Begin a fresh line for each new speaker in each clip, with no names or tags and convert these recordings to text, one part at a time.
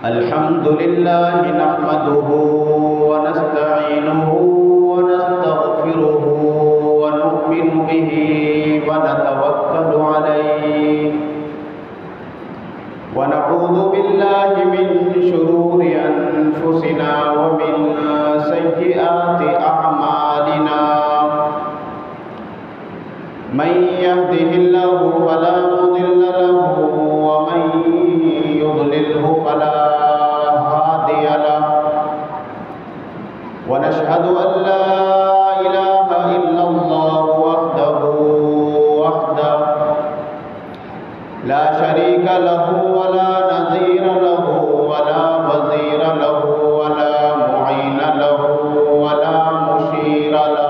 अल्हम्दुलिल्लाह नहमदुहु व नस्तईनुहु व नस्तगफिरुहु व नु'मिनु बिही व नतवक्कलु अलैहि व नऊज़ु बिल्लाहि मिन शुरूरि अनफुसिना व मिन सय्यिआति अअमालिना मन यहदिहिल्लाहु फला मुदिल्ल लहु व मन युद्लिल्हु फला हादिय लहु व नशहदु अन ला इलाहा इल्लल्लाहु वहदहु ला शरीका लहु व ला नज़ीर लहु व ला वज़ीर लहु व ला मुईन लहु व ला मुशीर लहु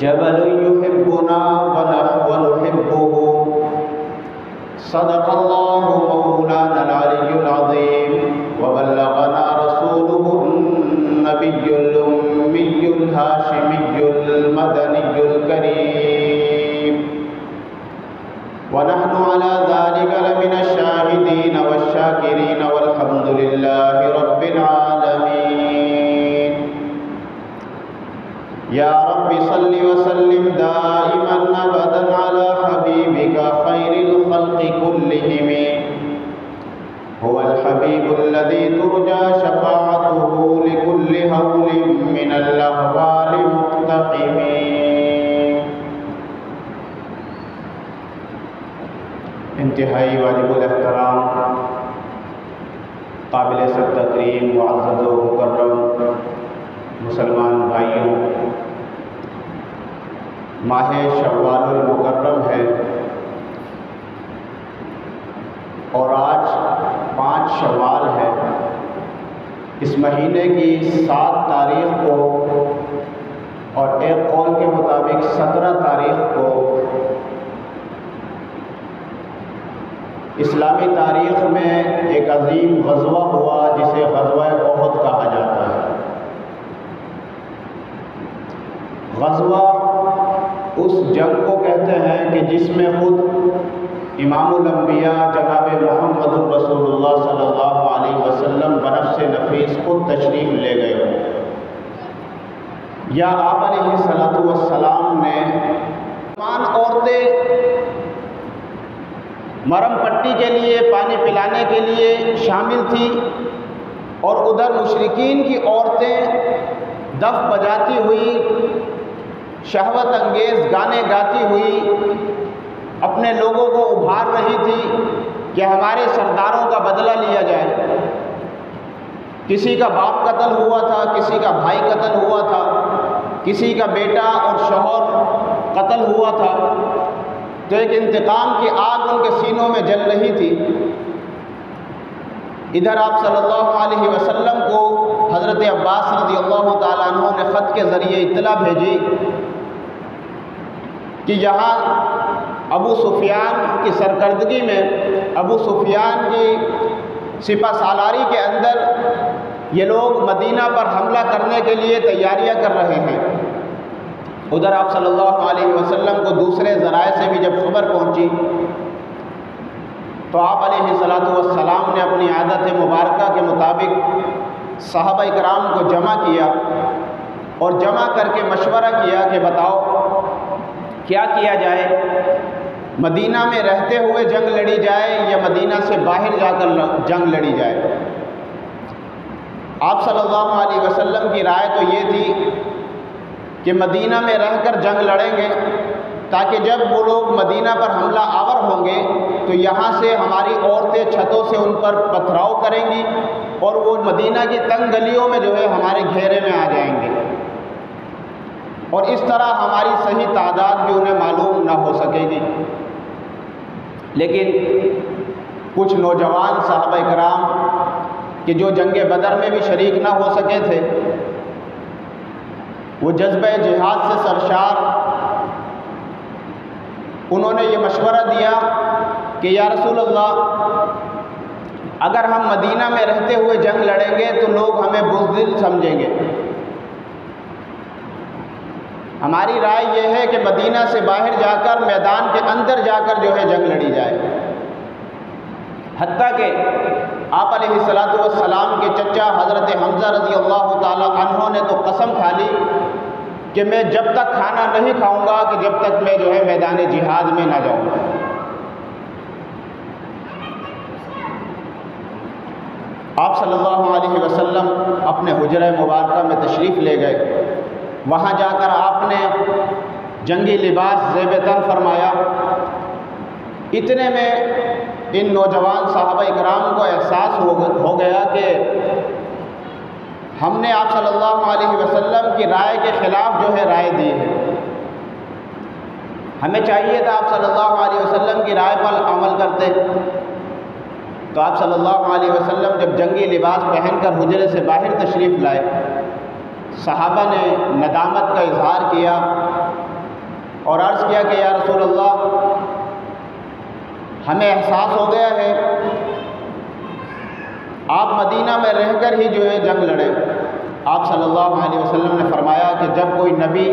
जबल युहिब्बुना व नहब्बुहु सदक़ल्लाहु मौलाना अल-अलिय्युल अज़ीम व बल्लगना रसूलुहु नबियुल उम्मियुल हाशिमियुल मदनियुल करीम व नहनु अला ज़ालिका लमिनश शाहिदीन वश्शाकिरीन वल्हम्दुलिल्लाहि रब्बिल आलमीन या रब्बि सल्लि व सल्लिम दाइमन अबदन अला हबीबिका खैरिल खल्क़ि कुल्लिहिम हुवल हबीबुल्लज़ी तुरजा शफ़ाअतुहु लिकुल्लि हौलिन मिनल अहवालि मुक़्तहिम। इंतहाई वाजिबुल एहतराम काबिल तकरीम मुअज़्ज़ज़ व मुकर्रम मुसलमान भाइयों, माह शव्वालुल मुकर्रम है और आज 5 शव्वाल है। इस महीने की 7 तारीख को और एक कौल के मुताबिक 17 तारीख को इस्लामी तारीख में एक अजीम ग़ज़वा हुआ जिसे ग़ज़वा उहद कहा जाता है। ग़ज़वा उस जंग को कहते हैं कि जिसमें खुद इमामुल अंबिया जनाब मुहम्मदुर रसूलुल्लाह सल्लल्लाहु अलैहि वसल्लम बनफ़्स नफ़ीस खुद तशरीफ़ ले गए हो, या आप अलैहिस्सलातु वस्सलाम ने मुसलमान औरतें मरहम पट्टी के लिए, पानी पिलाने के लिए शामिल थी और उधर मुशरिकीन की औरतें दफ बजाती हुई, शहवत अंगेज़ गाने गाती हुई अपने लोगों को उभार रही थी कि हमारे सरदारों का बदला लिया जाए। किसी का बाप कत्ल हुआ था, किसी का भाई कत्ल हुआ था, किसी का बेटा और शौहर कत्ल हुआ था, तो एक इंतकाम की आग उनके सीनों में जल रही थी। इधर आप सल्लल्लाहु अलैहि वसल्लम को हज़रत अब्बास रज़ियल्लाहु ताला अन्हु ने ख़त के ज़रिए इत्तला भेजी कि यहाँ अबू सुफियान की सरकर्दगी में, अबू सुफियान की सिपा सालारी के अंदर ये लोग मदीना पर हमला करने के लिए तैयारियां कर रहे हैं। उधर आप सल्लल्लाहु अलैहि वसल्लम को दूसरे ज़राए से भी जब खबर पहुंची तो आप अलैहिस्सलातु वस्सलाम ने अपनी आदत मुबारका के मुताबिक सहाबा इकराम को जमा किया और जमा करके मशवरा किया कि बताओ क्या किया जाए, मदीना में रहते हुए जंग लड़ी जाए या मदीना से बाहर जाकर जंग लड़ी जाए। आप सल्लल्लाहु अलैहि वसल्लम की राय तो ये थी कि मदीना में रहकर जंग लड़ेंगे, ताकि जब वो लोग मदीना पर हमला आवर होंगे तो यहाँ से हमारी औरतें छतों से उन पर पथराव करेंगी और वो मदीना की तंग गलियों में जो है हमारे घेरे में आ जाएंगे, और इस तरह हमारी सही तादाद भी उन्हें मालूम ना हो सकेगी। लेकिन कुछ नौजवान सहाबा कराम कि जो जंग बदर में भी शरीक ना हो सके थे, वो जज्बे जिहाद से सरशार, उन्होंने ये मशवरा दिया कि या रसूल अल्लाह, अगर हम मदीना में रहते हुए जंग लड़ेंगे तो लोग हमें बुज़दिल समझेंगे। हमारी राय यह है कि मदीना से बाहर जाकर मैदान के अंदर जाकर जो है जंग लड़ी जाए। हत्ता कि आप अलैहिस्सलातु वस्सलाम के चचा हज़रत हमज़ा रज़ी अल्लाह ताला अन्हो ने तो कसम खा ली कि मैं जब तक खाना नहीं खाऊंगा कि जब तक मैं जो है मैदान जिहाद में ना जाऊँ। आप सल्लल्लाहु अलैहि वसल्लम अपने हुजरा मुबारका में तशरीफ़ ले गए। वहाँ जाकर आपने जंगी लिबास ज़ेब तन फरमाया। इतने में इन नौजवान साहबा इकराम को एहसास हो गया कि हमने आप सल्लल्लाहु अलैहि वसल्लम की राय के ख़िलाफ़ जो है राय दी है। हमें चाहिए था आप सल्लल्लाहु अलैहि वसल्लम की राय पर अमल करते। तो आप सल्लल्लाहु अलैहि वसल्लम जब जंगी लिबास पहनकर हुजरे से बाहर तशरीफ़ लाए, सहाबा ने नदामत का इजहार किया और अर्ज़ किया कि या रसूल अल्लाह, हमें एहसास हो गया है आप मदीना में रहकर ही जो है जंग लड़े। आप सल्लल्लाहु अलैहि वसल्लम ने फरमाया कि जब कोई नबी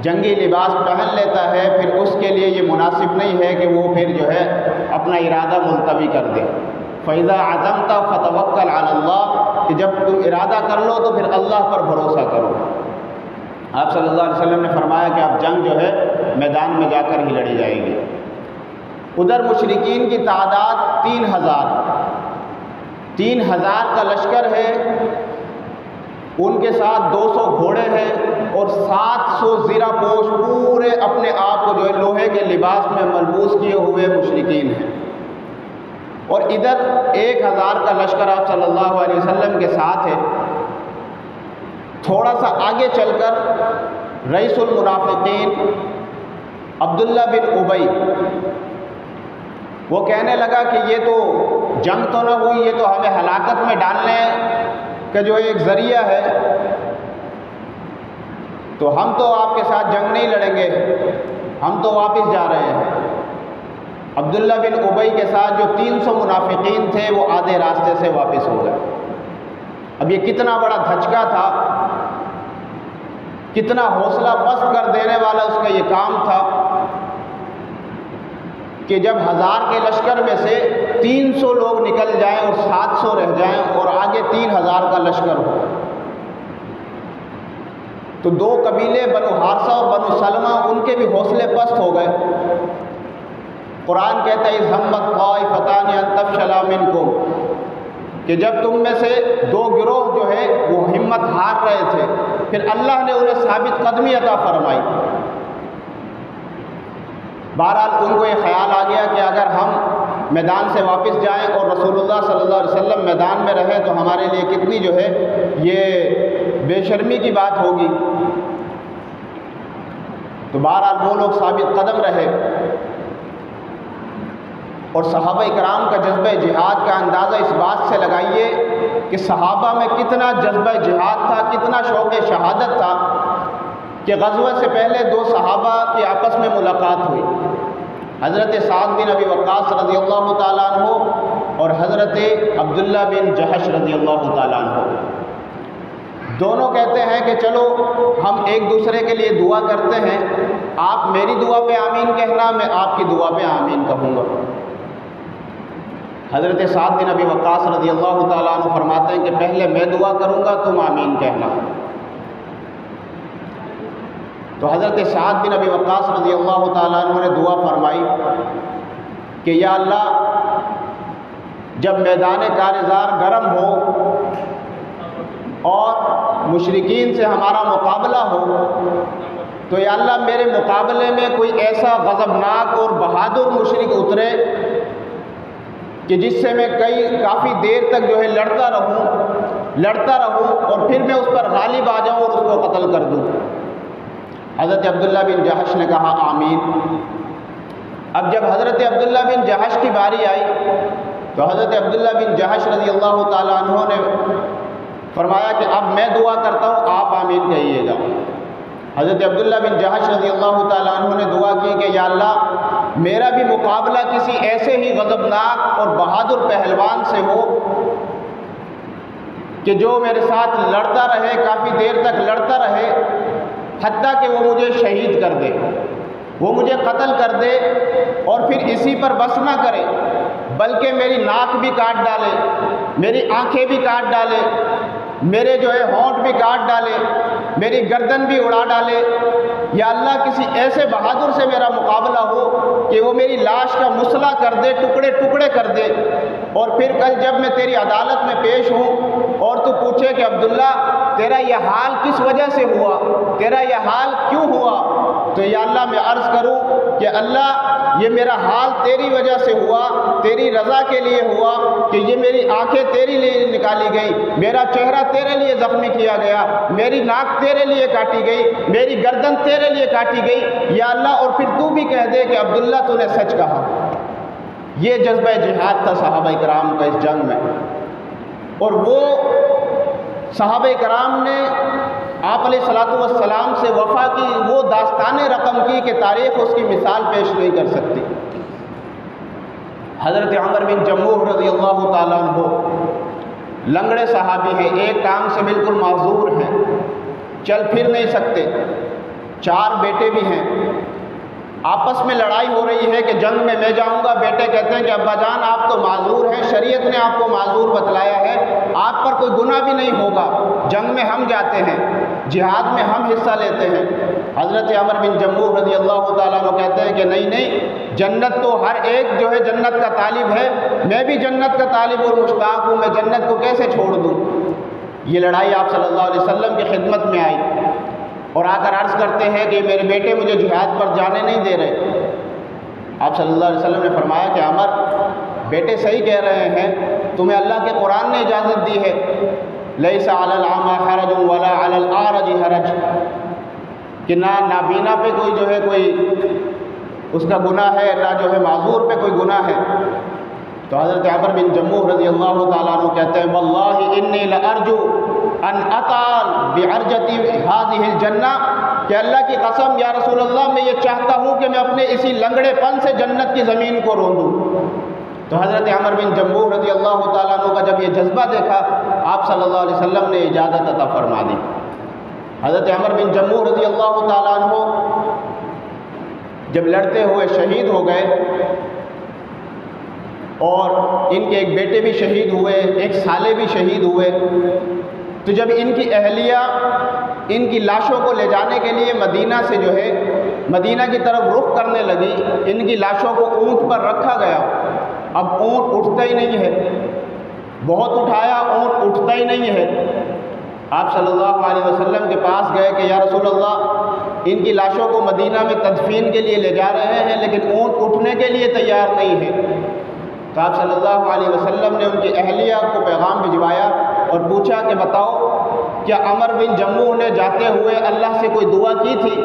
जंगी लिबास पहन लेता है फिर उसके लिए ये मुनासिब नहीं है कि वो फिर जो है अपना इरादा मुलतवी कर दे। फ़ैज़ा अज़मता फ़तवक्कल अलल्लाह, कि जब तुम इरादा कर लो तो फिर अल्लाह पर भरोसा करो। आप सल्लल्लाहु अलैहि वसल्लम ने फरमाया कि अब जंग जो है मैदान में जाकर ही लड़ी जाएगी। उधर मुशरिकीन की तादाद 3,000 का लश्कर है, उनके साथ 200 घोड़े हैं और 700 ज़िरापोश पूरे अपने आप को जो है लोहे के लिबास में मलबूस किए हुए मुशरिकीन हैं। और इधर 1,000 का लश्कर आप सल्लल्लाहु अलैहि वसल्लम के साथ है। थोड़ा सा आगे चलकर रईसुल मुनाफिकीन अब्दुल्ला बिन उबई वो कहने लगा कि ये तो जंग तो न हुई, ये तो हमें हलाकत में डालने का जो एक ज़रिया है, तो हम तो आपके साथ जंग नहीं लड़ेंगे, हम तो वापस जा रहे हैं। अब्दुल्ला बिन उबई के साथ जो 300 मुनाफिकीन थे वो आधे रास्ते से वापस हो गए। अब ये कितना बड़ा धचका था, कितना हौसला पस्त कर देने वाला उसका ये काम था कि जब 1000 के लश्कर में से 300 लोग निकल जाएं और 700 रह जाएं और आगे 3000 का लश्कर हो, तो दो कबीले बनु हारसा और बनु सलमा उनके भी हौसले पस्त हो गए। कुरान कहता है इज़ हम्मत ताइफ़तानि अन तफ़शला मिनकुम, कि जब तुम में से दो गिरोह जो है वो हिम्मत हार रहे थे, फिर अल्लाह ने उन्हें साबित कदमी अता फरमाई। बहरहाल उनको ये ख्याल आ गया कि अगर हम मैदान से वापस जाएं और रसूलुल्लाह सल्लल्लाहु अलैहि वसल्लम मैदान में रहें तो हमारे लिए कितनी जो है ये बेशर्मी की बात होगी। तो बहरहाल वो लोग साबित कदम रहे और सहाबा इकराम का जज्बा जिहाद का अंदाज़ा इस बात से लगाइए कि सहाबा में कितना जज्बा जिहाद था, कितना शौक़ शहादत था कि ग़ज़वा से पहले दो सहाबा की आपस में मुलाकात हुई। हज़रत साद बिन अबी वक़्क़ास रज़ी अल्लाह ताला अन्हु और हज़रत अब्दुल्ला बिन जहश रज़ी अल्लाह ताला अन्हु दोनों कहते हैं कि चलो हम एक दूसरे के लिए दुआ करते हैं, आप मेरी दुआ पे आमीन कहना, मैं आपकी दुआ पे आमीन कहूँगा। हज़रत साद बिन अबी वक़्क़ास रज़ी अल्लाह ताला अन्हु फरमाते हैं कि पहले मैं दुआ करूँगा, तुम आमीन कहना। तो हज़रत साद बिन अबी वक़्क़ास रज़ी अल्लाह ताला अन्हु ने दुआ फरमाई कि या अल्लाह, जब मैदान कारज़ार गर्म हो, और मुशरिकीन से हमारा मुकाबला हो, तो या अल्लाह मेरे मुकाबले में कोई ऐसा गज़बनाक और बहादुर मुशरिक उतरे कि जिससे मैं काफ़ी देर तक जो है लड़ता रहूं और फिर मैं उस पर गालिब आ जाऊं और उसको कत्ल कर दूं। हज़रत अब्दुल्ला बिन जहश ने कहा आमीन। अब जब हज़रत अब्दुल्ला बिन जहश की बारी आई तो हज़रत अब्दुल्ला बिन जहश रज़ी अल्लाह ताला अन्हु ने फरमाया कि अब मैं दुआ करता हूँ, आप आमीन कहिएगा। हज़रत अब्दुल्ला बिन जहश रज़ी अल्लाह ताला अन्हु ने दुआ की कि या अल्लाह मेरा भी मुकाबला किसी ऐसे ही गज़बनाक और बहादुर पहलवान से हो कि जो मेरे साथ लड़ता रहे, काफ़ी देर तक लड़ता रहे, हत्ता कि वो मुझे शहीद कर दे, वो मुझे कत्ल कर दे और फिर इसी पर बस ना करे बल्कि मेरी नाक भी काट डाले, मेरी आंखें भी काट डाले, मेरे जो है होंठ भी काट डाले, मेरी गर्दन भी उड़ा डाले। या अल्लाह किसी ऐसे बहादुर से मेरा मुकाबला हो कि वो मेरी लाश का मुसला कर दे, टुकड़े टुकड़े कर दे, और फिर कल जब मैं तेरी अदालत में पेश हूँ और तू पूछे कि अब्दुल्ला तेरा यह हाल किस वजह से हुआ, तेरा यह हाल क्यों हुआ, तो या अल्लाह मैं अर्ज़ करूँ कि अल्लाह ये मेरा हाल तेरी वजह से हुआ, तेरी रज़ा के लिए हुआ कि ये मेरी आंखें तेरे लिए निकाली गई, मेरा चेहरा तेरे लिए ज़ख्मी किया गया, मेरी नाक तेरे लिए काटी गई, मेरी गर्दन तेरे लिए काटी गई या अल्लाह, और फिर तू भी कह दे कि अब्दुल्ला तूने सच कहा। ये जज्बा जिहाद था सहाबा कराम का इस जंग में। और वो सहाबा कराम ने आप अलैहिस्सलातु वस्सलाम से वफ़ा की वो दास्ताने रकम की कि तारीख़ उसकी मिसाल पेश नहीं कर सकती। हज़रत अमर बिन जम्मूह रज़ी अल्लाह ताला अन्हु लंगड़े सहाबी हैं, एक टांग से बिल्कुल माजूर हैं, चल फिर नहीं सकते, 4 बेटे भी हैं। आपस में लड़ाई हो रही है कि जंग में मैं जाऊंगा। बेटे कहते हैं कि अब्बा जान आप तो माजूर हैं, शरीयत ने आपको माजूर बतलाया है, आप पर कोई गुनाह भी नहीं होगा, जंग में हम जाते हैं, जिहाद में हम हिस्सा लेते हैं। हज़रत अमर बिन जम्मूह रज़ी अल्लाह ताला अन्हु कहते हैं कि नहीं, जन्नत तो हर एक जो है जन्नत का तालिब है, मैं भी जन्नत का तालिब और मुश्ताक हूँ, मैं जन्नत को कैसे छोड़ दूँ। ये लड़ाई आप सल्लल्लाहु अलैहि वसल्लम की खिदमत में आई और आकर अर्ज़ करते हैं कि मेरे बेटे मुझे जिहाद पर जाने नहीं दे रहे। आप सल्लल्लाहु अलैहि वसल्लम ने फरमाया कि अमर बेटे सही कह रहे हैं, तुम्हें अल्लाह के कुरान ने इजाज़त दी है, लैसा अलल आमा हरजुन वला अलल आरज हरज, कि ना नाबीना पे कोई जो है कोई उसका गुनाह है, ना जो है माजूर पे कोई गुनाह है। तो हज़रत अमर बिन जम्मूह रज़ी अल्लाह ताला अन्हु कहते हैं वल्लाहि इन्नी लअरजू अन अताल बिअरजती हाज़िहिल जन्ना, कि अल्लाह की कसम या रसूल अल्लाह मैं ये चाहता हूँ कि मैं अपने इसी लंगड़ेपन से जन्नत की ज़मीन को रोंदूँ। तो हज़रत अमर बिन जम्मूह रज़ी अल्लाह ताला अन्हु का जब ये जज्बा देखा, आप सल्लल्लाहु अलैहि वसल्लम ने इजाज़त अता फरमा दी। हज़रत अमर बिन जम्मूह रज़ी अल्लाह ताला अन्हु जब लड़ते हुए शहीद हो गए और इनके एक बेटे भी शहीद हुए, एक साले भी शहीद हुए, तो जब इनकी अहलिया इनकी लाशों को ले जाने के लिए मदीना से जो है मदीना की तरफ रुख करने लगी, इनकी लाशों को ऊँट पर रखा गया। अब ऊँट उठता ही नहीं है, बहुत उठाया, ऊँट उठता ही नहीं है। आप सल्लल्लाहु अलैहि वसल्लम के पास गए कि या रसूल अल्लाह इनकी लाशों को मदीना में तदफीन के लिए ले जा रहे हैं, लेकिन ऊँट उठने के लिए तैयार नहीं है। तो आप सल्लल्लाहु अलैहि वसल्लम ने उनकी अहलिया को पैगाम भिजवाया और पूछा कि बताओ क्या अमर बिन जम्मूह ने जाते हुए अल्लाह से कोई दुआ की थी।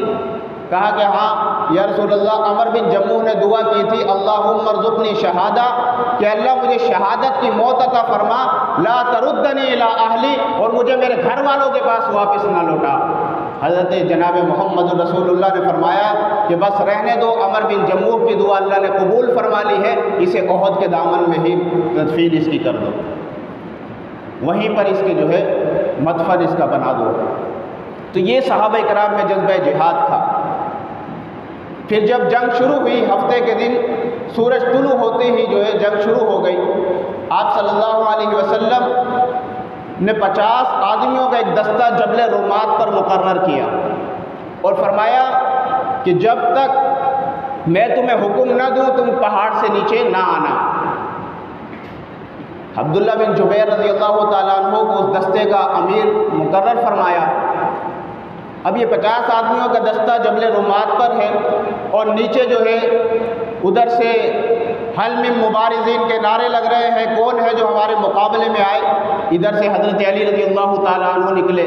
कहा कि हाँ या रसूल अल्लाह, अमर बिन जम्मूह ने दुआ की थी अल्लाहुम्मा रज़ुक़नी शहादा, कि अल्लाह मुझे शहादत की मौत अता फरमा, ला तरुद्दनी इला अहली, और मुझे मेरे घर वालों के पास वापस ना लौटा। हज़रत जनाब मोहम्मद रसूलुल्लाह ने फरमाया कि बस रहने दो, अमर बिन जम्मूह की दुआ अल्लाह ने कबूल फरमा ली है, इसे ओहद के दामन में ही तदफीन इसकी कर दो, वहीं पर इसके जो है मदफन इसका बना दो। तो ये सहाबा कराम में जज्बा जिहाद था। फिर जब जंग शुरू हुई, हफ्ते के दिन सूरज तुलू होते ही जो है जंग शुरू हो गई। आप सल्लल्लाहु अलैहि वसल्लम ने 50 आदमियों का एक दस्ता जबल रुमात पर मुकर्रर किया और फरमाया कि जब तक मैं तुम्हें हुक्म न दूँ तुम पहाड़ से नीचे ना आना। अब्दुल्ला बिन जुबैर रज़ी अल्लाह ताला अन्हु को उस दस्ते का अमीर मुकर्रर फरमाया। अब ये 50 आदमियों का दस्ता जबल रुमात पर है और नीचे जो है उधर से हल मिन मुबारिज़ीन के नारे लग रहे हैं, कौन है जो हमारे मुकाबले में आए। इधर से हज़रत अली रज़ी अल्लाह ताला अन्हु निकले,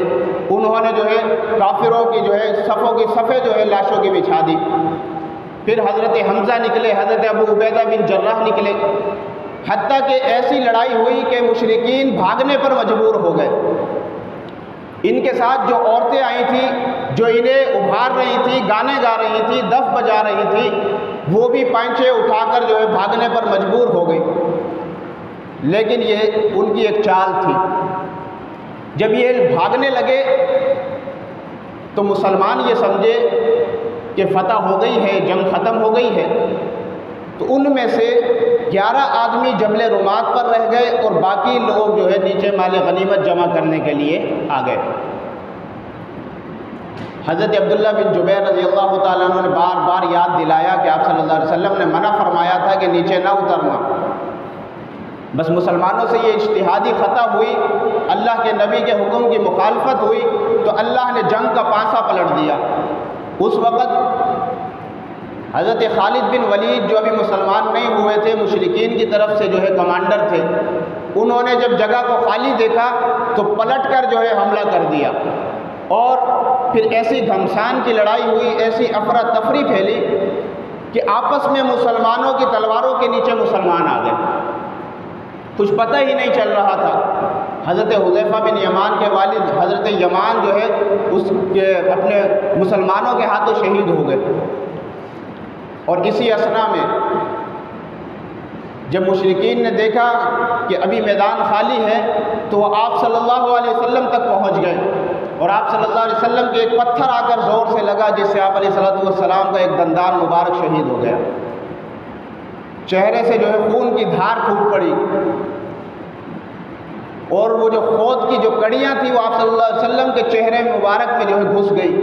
उन्होंने जो है काफिरों की जो है सफ़ों की सफ़े जो है लाशों की बिछा दी। फिर हज़रत हमज़ा निकले, हज़रत अबू उबैदा बिन जर्राह निकले, हत्ता कि ऐसी लड़ाई हुई कि मुशरिकीन भागने पर मजबूर हो गए। इनके साथ जो औरतें आई थी, जो इन्हें उभार रही थी, गाने गा रही थी, दफ बजा रही थी, वो भी पांचे उठाकर जो है भागने पर मजबूर हो गई। लेकिन ये उनकी एक चाल थी। जब ये भागने लगे तो मुसलमान ये समझे कि फतह हो गई है, जंग ख़त्म हो गई है, तो उनमें से 11 आदमी जबल रुमात पर रह गए और बाकी लोग जो है नीचे माल गनीमत जमा करने के लिए आ गए। हज़रत अब्दुल्ला बिन जुबैर रज़ी अल्लाह ताला अन्हु ने बार बार याद दिलाया कि आप सल्लल्लाहु अलैहि वसल्लम ने मना फरमाया था कि नीचे ना उतरना। बस मुसलमानों से ये इज्तिहादी ख़ता हुई, अल्लाह के नबी के हुक्म की मुखालफत हुई, तो अल्लाह ने जंग का पासा पलट दिया। उस वक़्त हज़रत खालिद बिन वलीद जो अभी मुसलमान नहीं हुए थे, मुशरिकीन की तरफ से जो है कमांडर थे, उन्होंने जब जगह को खाली देखा तो पलट कर जो है हमला कर दिया और फिर ऐसी घमसान की लड़ाई हुई, ऐसी अफरा तफरी फैली कि आपस में मुसलमानों की तलवारों के नीचे मुसलमान आ गए। कुछ पता ही नहीं चल रहा था। हज़रत हुज़ैफ़ा बिन यमान के वालिद हज़रत यमान जो है उसके अपने मुसलमानों के हाथों शहीद हो गए। और इसी असना में जब मुशरिकीन ने देखा कि अभी मैदान खाली है तो वो आप सल्लल्लाहु अलैहि वसल्लम तक पहुंच गए और आप सल्लल्लाहु अलैहि वसल्लम के एक पत्थर आकर ज़ोर से लगा, जिससे आप अलैहिस्सलातु वस्सलाम का एक दंदान मुबारक शहीद हो गया। चेहरे से जो है खून की धार फूट पड़ी और वो जो खोद की जो कड़ियाँ थी वो आप सल्लल्लाहु अलैहि वसल्लम के चेहरे मुबारक में जो है घुस गई।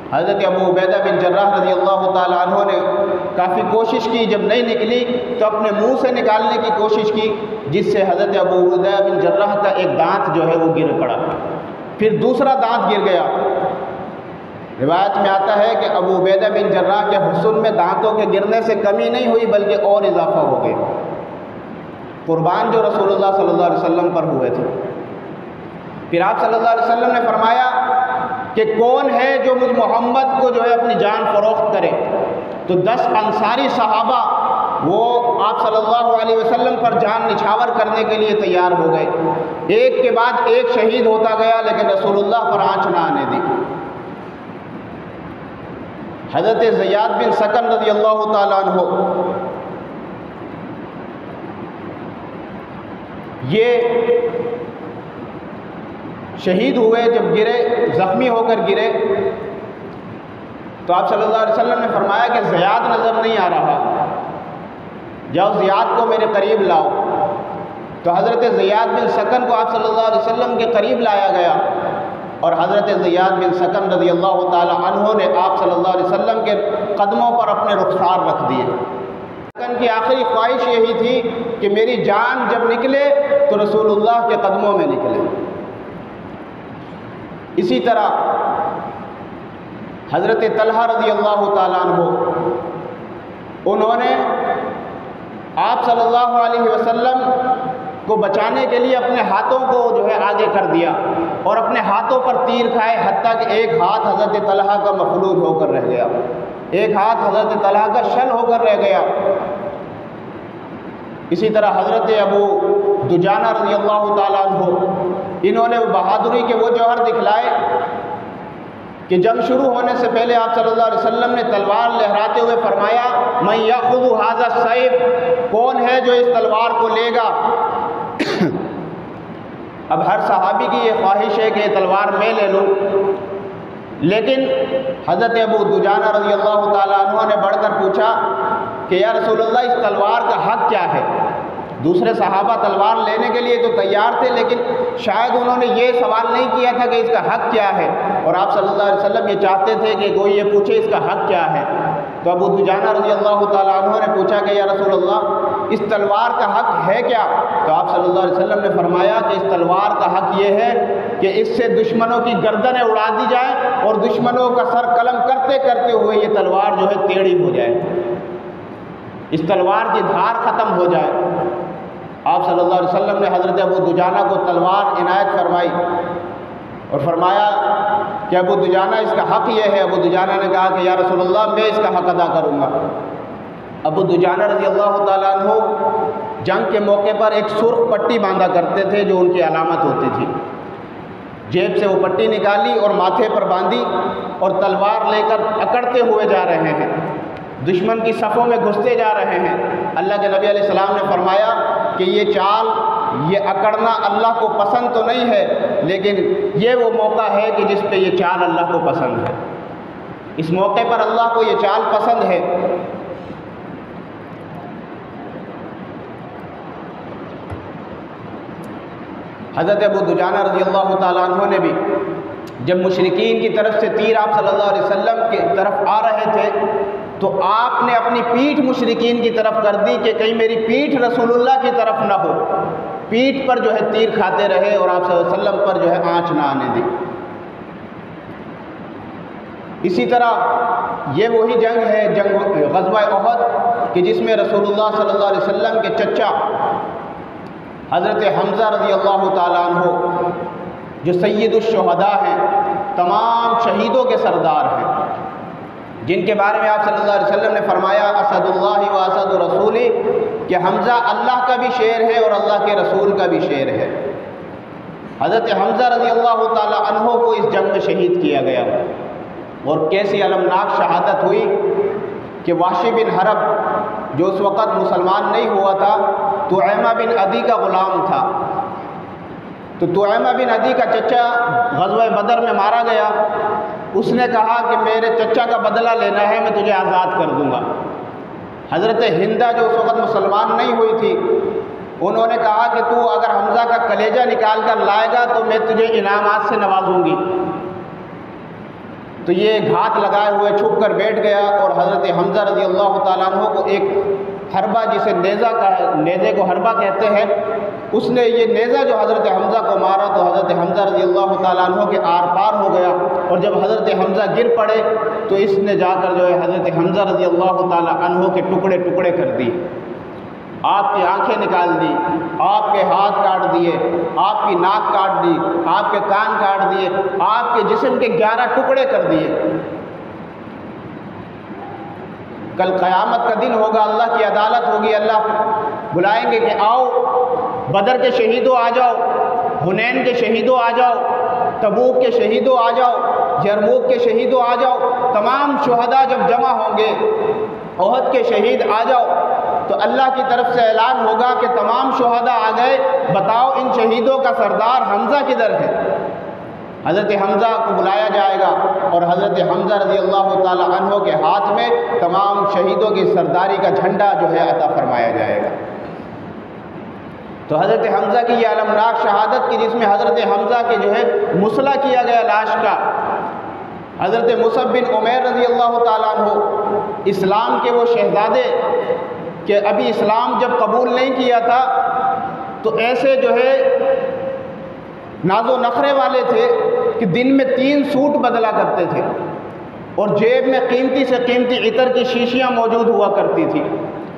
हज़रत अबू उबैदा बिन जर्राह रज़ी अल्लाह ताला अन्हु ने काफ़ी कोशिश की, जब नहीं निकली तो अपने मुंह से निकालने की कोशिश की, जिससे हज़रत अबू उबैदा बिन जर्राह का एक दांत जो है वो गिर पड़ा, फिर दूसरा दांत गिर गया। रिवायत में आता है कि अबू उबैदा बिन जर्राह के हुस्न में दांतों के गिरने से कमी नहीं हुई बल्कि और इजाफा हो गया। कुर्बान जो रसूलुल्लाह सल्लल्लाहु अलैहि वसल्लम पर हुए थे। फिर आप सल्लल्लाहु अलैहि वसल्लम ने फरमाया कि कौन है जो मुझ मोहम्मद को जो है अपनी जान फरोख्त करे। तो 10 अंसारी सहाबा वो आप सल्लल्लाहु अलैहि वसल्लम पर जान निछावर करने के लिए तैयार हो गए। एक के बाद एक शहीद होता गया, लेकिन रसूलुल्लाह पर आँच ना आने दी। हज़रत ज़ियाद बिन सकन रज़ी अल्लाह ताला अन्हु ये शहीद हुए, जब गिरे, ज़ख्मी होकर गिरे, तो आप सल्लल्लाहु अलैहि वसल्लम ने फरमाया कि ज़ियाद नज़र नहीं आ रहा, जाओ ज़ियाद को मेरे करीब लाओ। तो हज़रत ज़ियाद बिन सकन को आप सल्लल्लाहु अलैहि वसल्लम के करीब लाया गया और हज़रत ज़ियाद बिन सकन रज़ी अल्लाह ताला अन्हु ने आप सल्लल्लाहु अलैहि वसल्लम के कदमों पर अपने रुखसार रख दिए। सकन की आखिरी ख्वाहिश यही थी कि मेरी जान जब निकले तो रसूलुल्लाह के कदमों में निकले। इसी तरह हज़रत तलहा रज़ी अल्लाह ताला अन्हु, उन्होंने आप सल्लल्लाहु अलैहि वसल्लम को बचाने के लिए अपने हाथों को जो है आगे कर दिया और अपने हाथों पर तीर खाए, हत्ता कि एक हाथ हज़रत तलहा का मफलूज होकर रह गया, एक हाथ हज़रत तलहा का शल होकर रह गया। इसी तरह हज़रत अबू दुजाना रज़ी अल्लाह ताला अन्हु, इन्होंने बहादुरी के वो जौहर दिखलाए कि जंग शुरू होने से पहले आप सल्लल्लाहु अलैहि वसल्लम ने तलवार लहराते हुए फरमाया, मैं याखुज़ु हाज़ा सैफ, कौन है जो इस तलवार को लेगा। अब हर सहाबी की ये ख्वाहिश है कि ये तलवार मैं ले लूँ, लेकिन हज़रत अबू दुजाना रज़ी अल्लाह ताला अन्हु ने बढ़कर पूछा कि या रसूलल्लाह, इस तलवार का हक़ क्या है। दूसरे सहाबा तलवार लेने के लिए तो तैयार थे, लेकिन शायद उन्होंने ये सवाल नहीं किया था कि इसका हक़ क्या है, और आप सल्लल्लाहु अलैहि वसल्लम ये चाहते थे कि कोई ये पूछे इसका हक़ क्या है। तो अबू दुजाना रज़ी अल्लाह ताला अन्हु ने पूछा कि या रसूलल्लाह, इस तलवार का हक है क्या? तो आप सल्लल्लाहु अलैहि वसल्लम ने फरमाया कि इस तलवार का हक ये है कि इससे दुश्मनों की गर्दनें उड़ा दी जाए और दुश्मनों का सर कलम करते करते हुए ये तलवार जो है टेढ़ी हो जाए, इस तलवार की धार ख़त्म हो जाए। आप सल्लल्लाहु अलैहि वसल्लम ने हज़रत अबू दुजाना को तलवार इनायत फरमाई और फरमाया कि अबू दुजाना इसका हक़ ये है। अबू दुजाना ने कहा कि या रसूलल्लाह मैं इसका हक़ अदा करूँगा। अबू दुजाना रज़ी अल्लाह ताला अन्हु जंग के मौके पर एक सुर्ख पट्टी बांधा करते थे जो उनकी अलामत होती थी। जेब से वो पट्टी निकाली और माथे पर बांधी और तलवार लेकर अकड़ते हुए जा रहे हैं, दुश्मन की सफ़ों में घुसते जा रहे हैं। अल्लाह के नबी अलैहिस्सलाम ने फरमाया कि ये चाल, ये अकड़ना अल्लाह को पसंद तो नहीं है, लेकिन ये वो मौका है कि जिस पे ये चाल अल्लाह को पसंद है। इस मौके पर अल्लाह को ये चाल पसंद है। हज़रत अबू दुजाना रज़ी अल्लाह ताला अन्हु ने भी जब मुशरिकीन की तरफ से तीर आप सल्लल्लाहु अलैहि वसल्लम की तरफ आ रहे थे तो आपने अपनी पीठ मुशरिकीन की तरफ कर दी कि कहीं मेरी पीठ रसूलुल्लाह की तरफ ना हो। पीठ पर जो है तीर खाते रहे और आप सल्लल्लाहु अलैहि वसल्लम पर जो है आँच ना आने दी। इसी तरह ये वही जंग है, जंग ग़ज़वा उहद कि जिसमें रसूलुल्लाह सल्लल्लाहु अलैहि वसल्लम के चचा हज़रत हमज़ा रज़ी अल्लाह ताला अन्हु जो सय्यदुश्शुहदा हैं, तमाम शहीदों के सरदार हैं, जिनके बारे में आप सल्लल्लाहु अलैहि वसल्लम ने फरमाया असदुल्लाहि व असदु रसूली कि हमज़ा अल्लाह का भी शेर है और अल्लाह के रसूल का भी शेर है। हज़रत हमज़ा रज़ी अल्लाह ताला अन्हु को इस जंग में शहीद किया गया और कैसी अलमनाक शहादत हुई कि वाशी बिन हरब जो उस वक़्त मुसलमान नहीं हुआ था, तुऐमा बिन अदी का ग़ुलाम था। तो तुऐमा बिन अदी का चचा ग़ज़वा बदर में मारा गया। उसने कहा कि मेरे चचा का बदला लेना है, मैं तुझे आज़ाद कर दूँगा। हज़रत हिंदा जो उस वक़्त मुसलमान नहीं हुई थी, उन्होंने कहा कि तू अगर हमज़ा का कलेजा निकाल कर लाएगा तो मैं तुझे इनामात से नवाजूँगी। तो ये घात लगाए हुए छुप कर बैठ गया और हज़रत हमज़ा रज़ी अल्लाह ताला अन्हु को एक हरबा, जिसे नेज़ा का है, नेज़े को हरबा कहते हैं, उसने ये नेज़ा जो हज़रत हमज़ा को मारा तो हज़रत हमज़ा रज़ी अल्लाह ताला अन्हु के आर पार हो गया और जब हज़रत हमज़ा गिर पड़े तो इसने जाकर जो है हज़रत हमज़ा रज़ी अल्लाह ताला अन्हु के टुकड़े टुकड़े कर दिए, आपकी आंखें निकाल दी, आपके हाथ काट दिए, आपकी नाक काट दी, आपके कान काट दिए, आपके जिस्म के 11 टुकड़े कर दिए। कल क़यामत का दिन होगा, अल्लाह की अदालत होगी, अल्लाह बुलाएंगे कि आओ बदर के शहीदों आ जाओ, हुनैन के शहीदों आ जाओ, तबूक के शहीदों आ जाओ, यरमूक के शहीदों आ जाओ। तमाम शुहदा जब जमा होंगे, उहद के शहीद आ जाओ, तो अल्लाह की तरफ से ऐलान होगा कि तमाम शुहदा आ गए, बताओ इन शहीदों का सरदार हमज़ा किधर है। हज़रत हमज़ा को बुलाया जाएगा और हज़रत हमज़ा रज़ी अल्लाह ताला अन्हु के हाथ में तमाम शहीदों की सरदारी का झंडा जो है अता फरमाया जाएगा। तो हज़रत हमज़ा की ये अलमनाक शहादत की, जिसमें हज़रत हमज़ा के जो है मुसला किया गया लाश का। हज़रत मुसअब बिन उमैर रज़ी अल्लाह ताला अन्हु इस्लाम के वो शहज़ादे कि अभी इस्लाम जब कबूल नहीं किया था तो ऐसे जो है नाजो नखरे वाले थे कि दिन में 3 सूट बदला करते थे और जेब में कीमती से कीमती इतर की शीशियाँ मौजूद हुआ करती थी।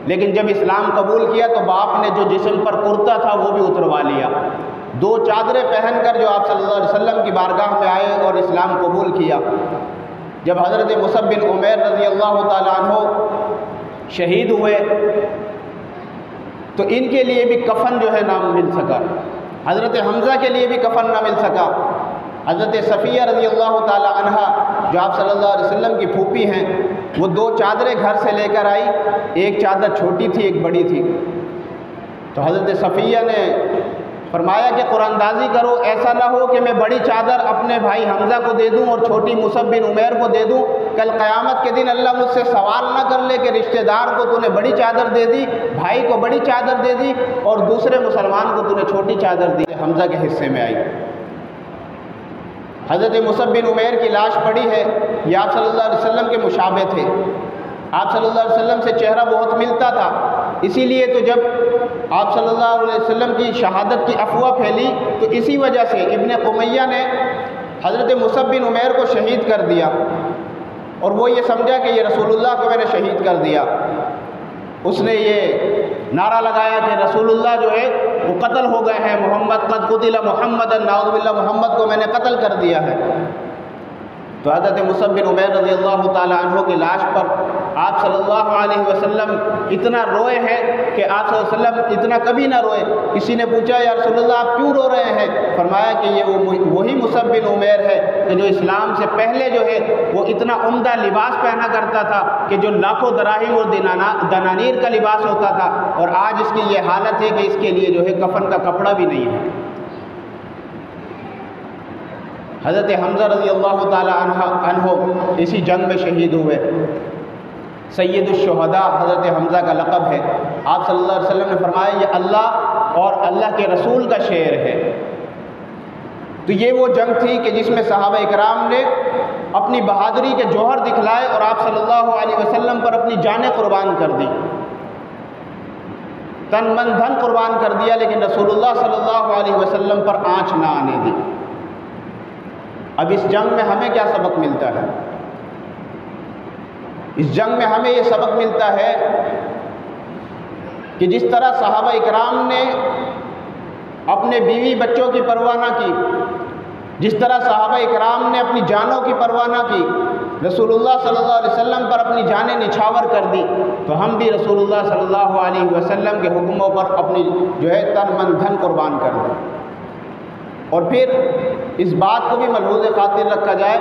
लेकिन जब इस्लाम कबूल किया तो बाप ने जो जिस्म पर कुर्ता था वो भी उतरवा लिया। 2 चादरें पहनकर जो आप सल्लल्लाहु अलैहि वसल्लम की बारगाह में आए और इस्लाम कबूल किया। जब हज़रत मुसअब बिन उमैर रज़ी अल्लाह ताला अन्हु शहीद हुए तो इनके लिए भी कफन जो है ना मिल सका, हज़रत हमज़ा के लिए भी कफन ना मिल सका। हज़रत सफ़िया रज़ी अल्लाह ताला अन्हा जो आप सल्लल्लाहु अलैहि वसल्लम की फूफी हैं, वो 2 चादरें घर से लेकर आई, एक चादर छोटी थी, एक बड़ी थी। तो हज़रत सफ़िया ने फरमाया कि कुरानदाजी करो, ऐसा ना हो कि मैं बड़ी चादर अपने भाई हमज़ा को दे दूं और छोटी मुसअब बिन उमैर को दे दूं। कल क़यामत के दिन अल्लाह मुझसे सवाल ना कर ले कि रिश्तेदार को तूने बड़ी चादर दे दी, भाई को बड़ी चादर दे दी और दूसरे मुसलमान को तूने छोटी चादर दी। हमज़ा के हिस्से में आई। हज़रत मुसअब बिन उमैर की लाश पड़ी है, ये आप सल्लल्लाहु अलैहि वसल्लम के मुशाबे थे। आप सल्लल्लाहु अलैहि वसल्लम से चेहरा बहुत मिलता था, इसीलिए तो जब आप सल्लल्लाहु अलैहि वसल्लम की शहादत की अफवाह फैली तो इसी वजह से इब्न उमय्या ने हज़रत मुसअब बिन उमैर को शहीद कर दिया और वो ये समझा कि ये रसूलुल्लाह को मैंने शहीद कर दिया। उसने ये नारा लगाया कि रसूलुल्लाह जो है वो कत्ल हो गए हैं, मोहम्मद क़द क़ुतिला मुहम्मदन, नाऊज़ु बिल्लाह, मोहम्मद को मैंने कत्ल कर दिया है। तो हज़रत मुसअब बिन उमैर रज़ियल्लाहु ताला अन्हु की लाश पर आप सल्लल्लाहु अलैहि वसल्लम इतना रोए हैं कि आप सल्लल्लाहु अलैहि वसल्लम इतना कभी ना रोए। किसी ने पूछा या रसूलुल्लाह आप क्यों रो रहे हैं? फरमाया कि ये वही मुसअब बिन उमैर है कि जो इस्लाम से पहले जो है वो इतना उम्दा लिबास पहना करता था कि जो लाखों दराहिम और दनानीर का लिबास होता था, और आज इसकी ये हालत है कि इसके लिए जो है कफन का कपड़ा भी नहीं है। हज़रत हमज़ा रज़ियल्लाहु ताला अन्हु इसी जंग में शहीद हुए। सय्यदुश्शुहदा हज़रत हमज़ा का लक़ब है। आप सल्लल्लाहु अलैहि वसल्लम ने फरमाया ये अल्लाह और अल्लाह के रसूल का शेर है। तो ये वो जंग थी कि जिसमें सहाबा इकराम ने अपनी बहादुरी के जौहर दिखलाए और आप सल्लल्लाहु अलैहि वसल्लम पर अपनी जानें कुर्बान कर दी, तन मन धन कुर्बान कर दिया, लेकिन रसूलुल्लाह सल्लल्लाहु अलैहि वसल्लम पर आँच ना आने दी। अब इस जंग में हमें क्या सबक मिलता है? इस जंग में हमें ये सबक मिलता है कि जिस तरह सहाबा इकराम ने अपने बीवी बच्चों की परवाह ना की, जिस तरह सहाबा इकराम ने अपनी जानों की परवाह ना की, रसूलुल्लाह सल्लल्लाहु अलैहि वसल्लम पर अपनी जानें निछावर कर दी, तो हम भी रसूलुल्लाह सल्लल्लाहु अलैहि वसल्लम के हुक्मों पर अपनी जो है तन मन धन कुर्बान कर दें। और फिर इस बात को भी मलहूज़ खातिर रखा जाए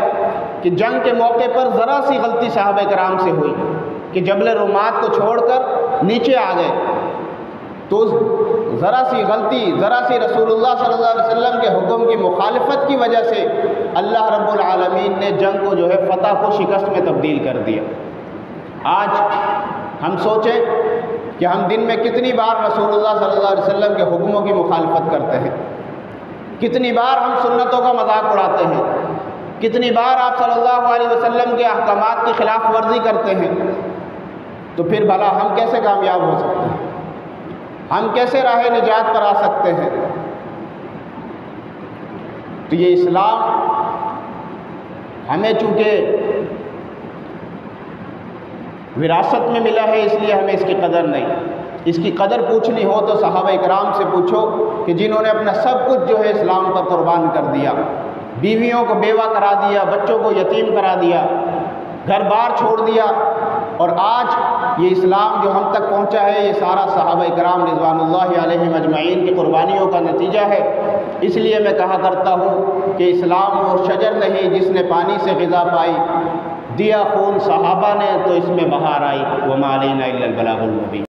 कि जंग के मौके पर ज़रा सी गलती सहाबा इकराम से हुई कि जबल रुमात को छोड़कर नीचे आ गए, तो ज़रा सी गलती, ज़रा सी रसूलुल्लाह सल्लल्लाहु अलैहि वसल्लम के हुक्म की मुखालफत की वजह से अल्लाह रब्बुल आलमीन ने जंग को जो है फ़तह को शिकस्त में तब्दील कर दिया। आज हम सोचें कि हम दिन में कितनी बार रसूलुल्लाह सल्लल्लाहु अलैहि वसल्लम के हुक्मों की मुखालफत करते हैं, कितनी बार हम सुन्नतों का मजाक उड़ाते हैं, कितनी बार आप सल्लल्लाहु अलैहि वसल्लम के अहकामात की खिलाफ वर्जी करते हैं। तो फिर भला हम कैसे कामयाब हो सकते हैं? हम कैसे राह निजात पर आ सकते हैं? तो ये इस्लाम हमें चूँकि विरासत में मिला है, इसलिए हमें इसकी कदर नहीं। इसकी कदर पूछनी हो तो सहाबा इकराम से पूछो कि जिन्होंने अपना सब कुछ जो है इस्लाम पर कुर्बान कर दिया, बीवियों को बेवा करा दिया, बच्चों को यतीम करा दिया, घर बार छोड़ दिया, और आज ये इस्लाम जो हम तक पहुँचा है ये सारा सहाबा इकराम रिज़वानुल्लाहि अलैहिम अजमईन की कुर्बानियों का नतीजा है। इसलिए मैं कहा करता हूँ कि इस्लाम वो शजर नहीं जिसने पानी से ग़िज़ा पाई, दिया खून सहाबा ने तो इसमें बहार आई। वमा अलैना इल्लल बलागुल मुबीन।